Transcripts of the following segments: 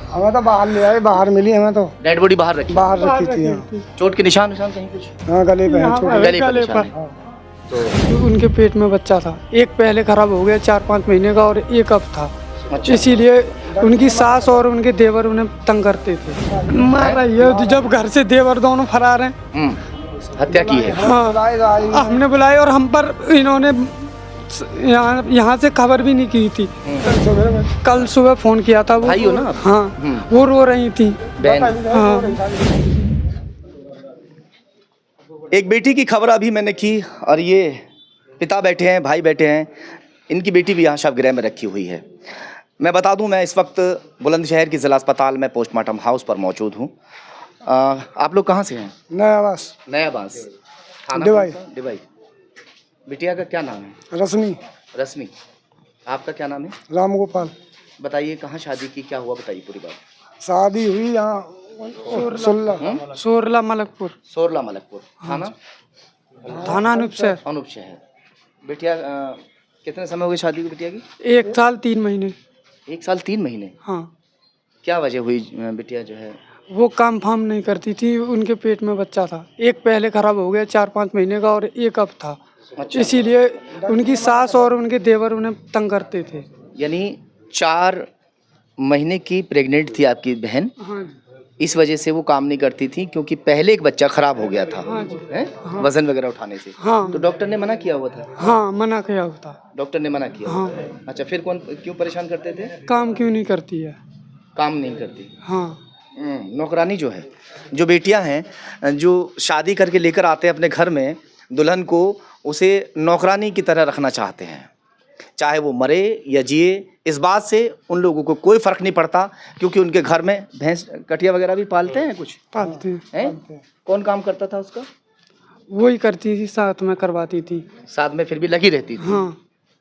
हमें तो बाहर ले आए, बाहर मिली हमें तो। डेड बॉडी बाहर रखी थी हाँ। चोट के निशान कहीं कुछ? हाँ गले पे है, गले पर निशान है। तो उनके पेट में बच्चा था, एक पहले खराब हो गया 4-5 महीने का और एक अब था। अच्छा। इसीलिए उनकी सास और उनके देवर उन्हें तंग करते थे। मार रही है जब घर से देवर दोनों फरार हैं। हत्या की है। हाँ हमने बुलाया और हम पर इन्होंने यहाँ से खबर भी नहीं की थी। कल सुबह फोन किया था वो। भाई हो ना आप? हाँ वो रो रही थी बहन। हाँ। एक बेटी की खबर अभी मैंने की और ये पिता बैठे हैं, भाई बैठे हैं, इनकी बेटी भी यहाँ शवगृह में रखी हुई है। मैं बता दूं, मैं इस वक्त बुलंदशहर के ज़िला अस्पताल में पोस्टमार्टम हाउस पर मौजूद हूँ। आप लोग कहाँ से हैं? नयाबास। नयाबास। थाना डिवाई। कौन सा? डिवाई। बिटिया का क्या नाम है? रश्मि। रश्मि। आपका क्या नाम है? रामगोपाल। बताइए कहाँ शादी की, क्या हुआ, बताइए पूरी बात। शादी हुई यहाँ सोरला मलकपुर। सोरला मलकपुर। थाना? थाना अनूपशहर। अनूपशहर। बिटिया कितने समय हो गए शादी को बिटिया की? 1 साल 3 महीने। 1 साल 3 महीने? हाँ। क्या वजह हुई बिटिया जो है? वो काम फाम नहीं करती थी, उनके पेट में बच्चा था, एक पहले खराब हो गया 4-5 महीने का और एक अब था। अच्छा। इसीलिए उनकी सास और उनके देवर उन्हें तंग करते थे। यानी 4 महीने की प्रेग्नेंट थी आपकी बहन, हाँ इस वजह से वो काम नहीं करती थी क्योंकि पहले एक बच्चा खराब हो गया था। हाँ जी। हैं? हाँ। वजन वगैरह उठाने से। हाँ। तो डॉक्टर ने मना किया हुआ था? हाँ मना किया होता। डॉक्टर ने मना किया। हाँ। अच्छा, फिर क्यों परेशान करते थे? काम क्यों नहीं करती है? काम नहीं करती। हाँ। नौकरानी जो है, जो बेटियां हैं जो शादी करके लेकर आते हैं अपने घर में दुल्हन को, उसे नौकरानी की तरह रखना चाहते हैं, चाहे वो मरे या जिए। इस बात से उन लोगों को कोई फ़र्क नहीं पड़ता क्योंकि उनके घर में भैंस कटिया वगैरह भी पालते हैं कुछ। पालते हैं? कौन काम करता था उसका? वही करती थी, साथ में करवाती थी। साथ में फिर भी लगी रहती थी। हाँ।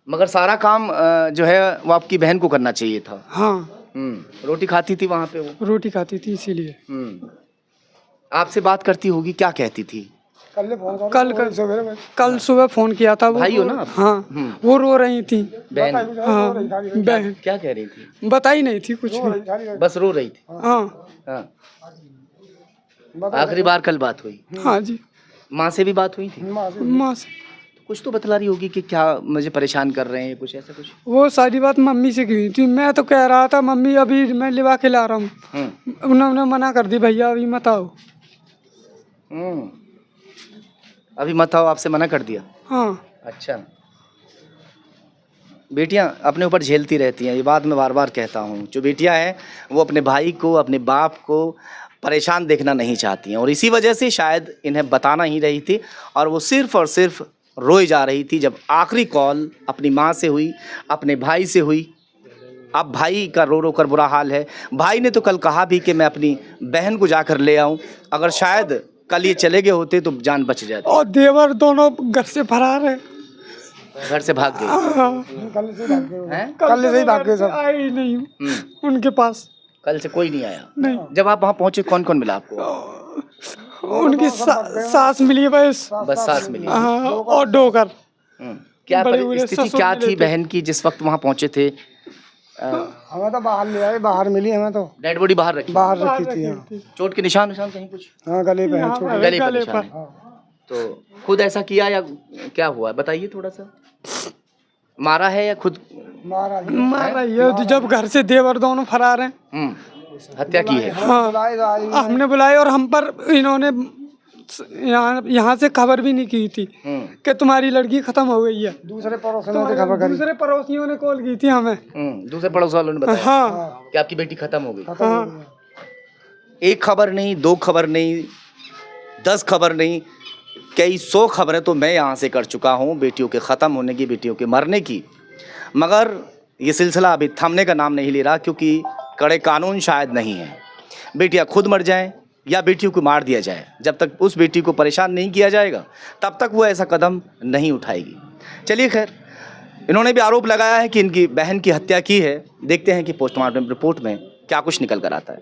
मगर सारा काम जो है वो आपकी बहन को करना चाहिए था। हाँ। रोटी खाती थी वहाँ पे वो? रोटी खाती थी इसीलिए। आपसे बात करती होगी, क्या कहती थी? कल सुबह फोन किया था वो। भाई हो ना आप? हाँ वो रो रही थी। बहन? हाँ बहन। क्या कह रही थी? बताई नहीं थी कुछ भी। बस रो रही थी। हाँ। हाँ। आखिरी बार कल बात हुई? हाँ जी। माँ से भी बात हुई थी? माँ से कुछ तो बतला रही होगी कि क्या मुझे परेशान कर रहे हैं, कुछ ऐसा कुछ? वो सारी बात मम्मी से की थी। मैं तो कह रहा था मम्मी अभी मैं लिवा खिला रहा हूँ, उन्होंने मना कर दी, भैया अभी मत आओ। अभी मत आओ, आपसे मना कर दिया? हाँ। अच्छा। बेटियां अपने ऊपर झेलती रहती हैं, ये बात मैं बार बार कहता हूँ। जो बेटियां हैं वो अपने भाई को, अपने बाप को परेशान देखना नहीं चाहती हैं और इसी वजह से शायद इन्हें बताना ही रही थी और वो सिर्फ़ और सिर्फ रोई जा रही थी। जब आखिरी कॉल अपनी माँ से हुई, अपने भाई से हुई, अब भाई का रो रो कर बुरा हाल है। भाई ने तो कल कहा भी कि मैं अपनी बहन को जाकर ले आऊं, अगर शायद कल ये चले गए होते तो जान बच जाती। और देवर दोनों घर से फरार है, घर से भाग गए। कल से ही भाग गए सब। आए ही नहीं उनके पास। कल से कोई नहीं आया? नहीं। जब आप वहाँ पहुँचे कौन कौन मिला आपको? उनकी सास मिली बस सास मिली। हाँ, और डोकर। क्या बड़े स्थिति क्या थी बहन की जिस वक्त वहाँ पहुँचे थे? हमें तो बाहर ले आए, बाहर मिली हमें तो। डेड बॉडी बाहर रखी थी हाँ। चोट के निशान कहीं कुछ? हाँ गले पे है, गले पर निशान है। तो खुद ऐसा किया या क्या हुआ, बताइए थोड़ा सा। मारा है या खुद? मारा रही है जब घर से देवर दोनों फरार हैं। हत्या की है। हाँ हमने बुलाया और हम पर इन्होंने यहाँ से खबर भी नहीं की थी कि तुम्हारी लड़की खत्म हो गई है। दूसरे पड़ोसियों ने कॉल की थी हमें। दूसरे पड़ोस वालों ने बताया हाँ कि आपकी बेटी खत्म हो गई। हाँ। एक खबर नहीं, 2 खबर नहीं, 10 खबर नहीं, कई 100 खबरें तो मैं यहाँ से कर चुका हूँ बेटियों के ख़त्म होने की, बेटियों के मरने की। मगर ये सिलसिला अभी थमने का नाम नहीं ले रहा क्योंकि कड़े कानून शायद नहीं है। बेटियाँ खुद मर जाएं या बेटियों को मार दिया जाए, जब तक उस बेटी को परेशान नहीं किया जाएगा तब तक वो ऐसा कदम नहीं उठाएगी। चलिए खैर, इन्होंने भी आरोप लगाया है कि इनकी बहन की हत्या की है। देखते हैं कि पोस्टमार्टम रिपोर्ट में क्या कुछ निकल कर आता है।